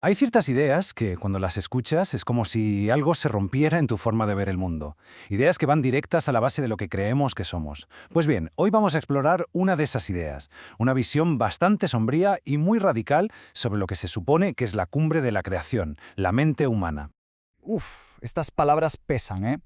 Hay ciertas ideas que, cuando las escuchas, es como si algo se rompiera en tu forma de ver el mundo. Ideas que van directas a la base de lo que creemos que somos. Pues bien, hoy vamos a explorar una de esas ideas, una visión bastante sombría y muy radical sobre lo que se supone que es la cumbre de la creación, la mente humana. Uf, estas palabras pesan, ¿eh?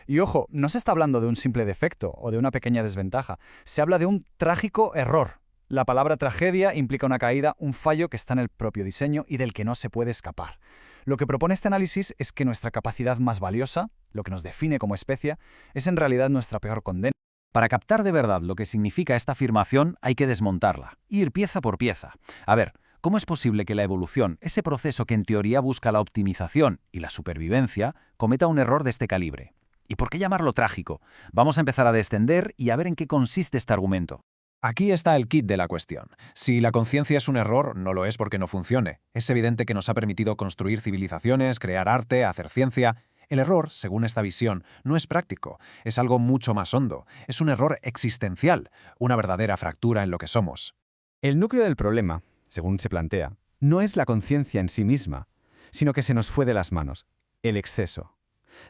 Y ojo, no se está hablando de un simple defecto o de una pequeña desventaja, se habla de un trágico error. La palabra tragedia implica una caída, un fallo que está en el propio diseño y del que no se puede escapar. Lo que propone este análisis es que nuestra capacidad más valiosa, lo que nos define como especie, es en realidad nuestra peor condena. Para captar de verdad lo que significa esta afirmación hay que desmontarla, ir pieza por pieza. A ver, ¿cómo es posible que la evolución, ese proceso que en teoría busca la optimización y la supervivencia, cometa un error de este calibre? ¿Y por qué llamarlo trágico? Vamos a empezar a descender y a ver en qué consiste este argumento. Aquí está el kit de la cuestión. Si la conciencia es un error, no lo es porque no funcione. Es evidente que nos ha permitido construir civilizaciones, crear arte, hacer ciencia. El error, según esta visión, no es práctico, es algo mucho más hondo. Es un error existencial, una verdadera fractura en lo que somos. El núcleo del problema, según se plantea, no es la conciencia en sí misma, sino que se nos fue de las manos, el exceso.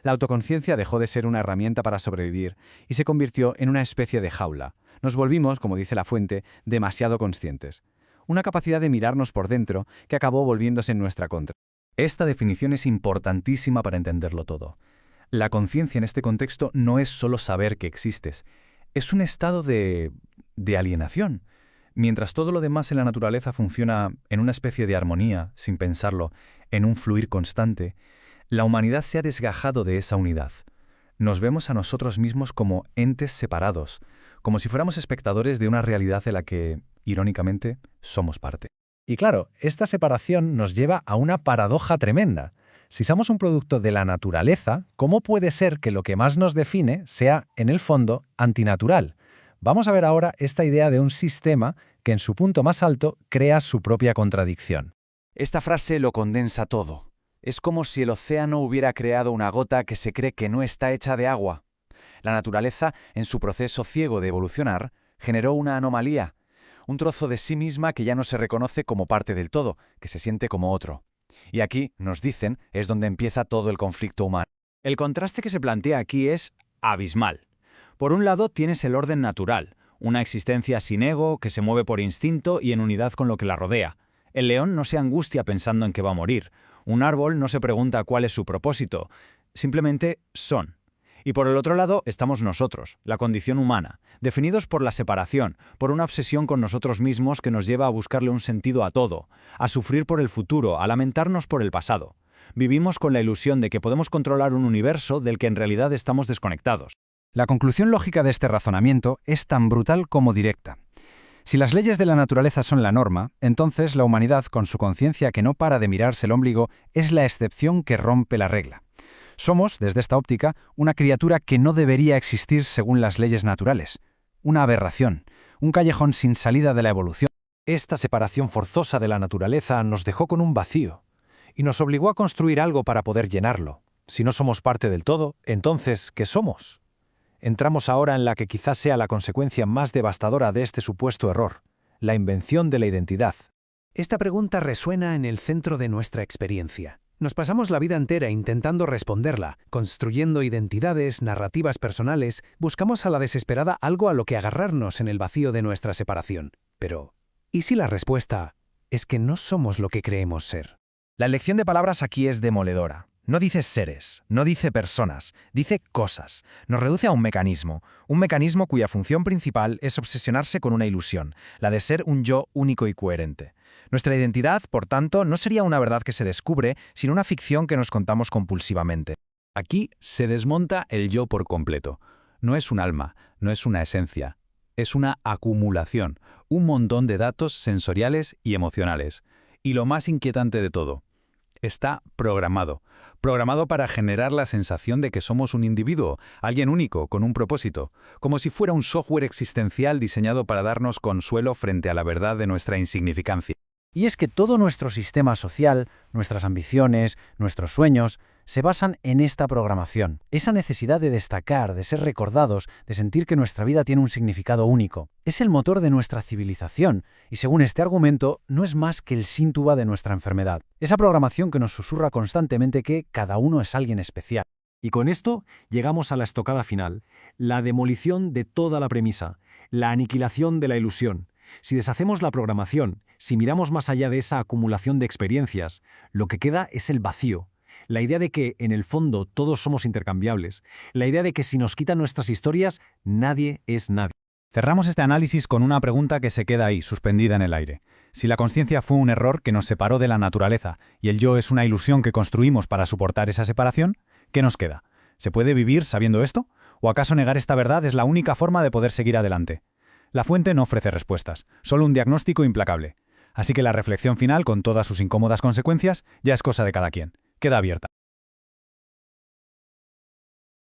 La autoconciencia dejó de ser una herramienta para sobrevivir y se convirtió en una especie de jaula. Nos volvimos, como dice la fuente, demasiado conscientes. Una capacidad de mirarnos por dentro que acabó volviéndose en nuestra contra. Esta definición es importantísima para entenderlo todo. La conciencia en este contexto no es solo saber que existes, es un estado de alienación. Mientras todo lo demás en la naturaleza funciona en una especie de armonía, sin pensarlo, en un fluir constante, la humanidad se ha desgajado de esa unidad. Nos vemos a nosotros mismos como entes separados, como si fuéramos espectadores de una realidad de la que, irónicamente, somos parte. Y claro, esta separación nos lleva a una paradoja tremenda. Si somos un producto de la naturaleza, ¿cómo puede ser que lo que más nos define sea, en el fondo, antinatural? Vamos a ver ahora esta idea de un sistema que en su punto más alto crea su propia contradicción. Esta frase lo condensa todo. Es como si el océano hubiera creado una gota que se cree que no está hecha de agua. La naturaleza, en su proceso ciego de evolucionar, generó una anomalía, un trozo de sí misma que ya no se reconoce como parte del todo, que se siente como otro. Y aquí, nos dicen, es donde empieza todo el conflicto humano. El contraste que se plantea aquí es abismal. Por un lado tienes el orden natural, una existencia sin ego que se mueve por instinto y en unidad con lo que la rodea. El león no se angustia pensando en que va a morir. Un árbol no se pregunta cuál es su propósito. Simplemente son. Y por el otro lado estamos nosotros, la condición humana, definidos por la separación, por una obsesión con nosotros mismos que nos lleva a buscarle un sentido a todo, a sufrir por el futuro, a lamentarnos por el pasado. Vivimos con la ilusión de que podemos controlar un universo del que en realidad estamos desconectados. La conclusión lógica de este razonamiento es tan brutal como directa. Si las leyes de la naturaleza son la norma, entonces la humanidad, con su conciencia que no para de mirarse el ombligo, es la excepción que rompe la regla. Somos, desde esta óptica, una criatura que no debería existir según las leyes naturales. Una aberración, un callejón sin salida de la evolución. Esta separación forzosa de la naturaleza nos dejó con un vacío y nos obligó a construir algo para poder llenarlo. Si no somos parte del todo, entonces, ¿qué somos? Entramos ahora en la que quizás sea la consecuencia más devastadora de este supuesto error, la invención de la identidad. Esta pregunta resuena en el centro de nuestra experiencia. Nos pasamos la vida entera intentando responderla, construyendo identidades, narrativas personales, buscamos a la desesperada algo a lo que agarrarnos en el vacío de nuestra separación. Pero, ¿y si la respuesta es que no somos lo que creemos ser? La elección de palabras aquí es demoledora. No dice seres, no dice personas, dice cosas. Nos reduce a un mecanismo cuya función principal es obsesionarse con una ilusión, la de ser un yo único y coherente. Nuestra identidad, por tanto, no sería una verdad que se descubre, sino una ficción que nos contamos compulsivamente. Aquí se desmonta el yo por completo. No es un alma, no es una esencia. Es una acumulación, un montón de datos sensoriales y emocionales. Y lo más inquietante de todo, está programado para generar la sensación de que somos un individuo, alguien único, con un propósito, como si fuera un software existencial diseñado para darnos consuelo frente a la verdad de nuestra insignificancia. Y es que todo nuestro sistema social, nuestras ambiciones, nuestros sueños, se basan en esta programación, esa necesidad de destacar, de ser recordados, de sentir que nuestra vida tiene un significado único. Es el motor de nuestra civilización y, según este argumento, no es más que el síntoma de nuestra enfermedad. Esa programación que nos susurra constantemente que cada uno es alguien especial. Y con esto llegamos a la estocada final, la demolición de toda la premisa, la aniquilación de la ilusión. Si deshacemos la programación, si miramos más allá de esa acumulación de experiencias, lo que queda es el vacío. La idea de que, en el fondo, todos somos intercambiables. La idea de que si nos quitan nuestras historias, nadie es nadie. Cerramos este análisis con una pregunta que se queda ahí, suspendida en el aire. Si la consciencia fue un error que nos separó de la naturaleza y el yo es una ilusión que construimos para soportar esa separación, ¿qué nos queda? ¿Se puede vivir sabiendo esto? ¿O acaso negar esta verdad es la única forma de poder seguir adelante? La fuente no ofrece respuestas, solo un diagnóstico implacable. Así que la reflexión final, con todas sus incómodas consecuencias, ya es cosa de cada quien. Queda abierta.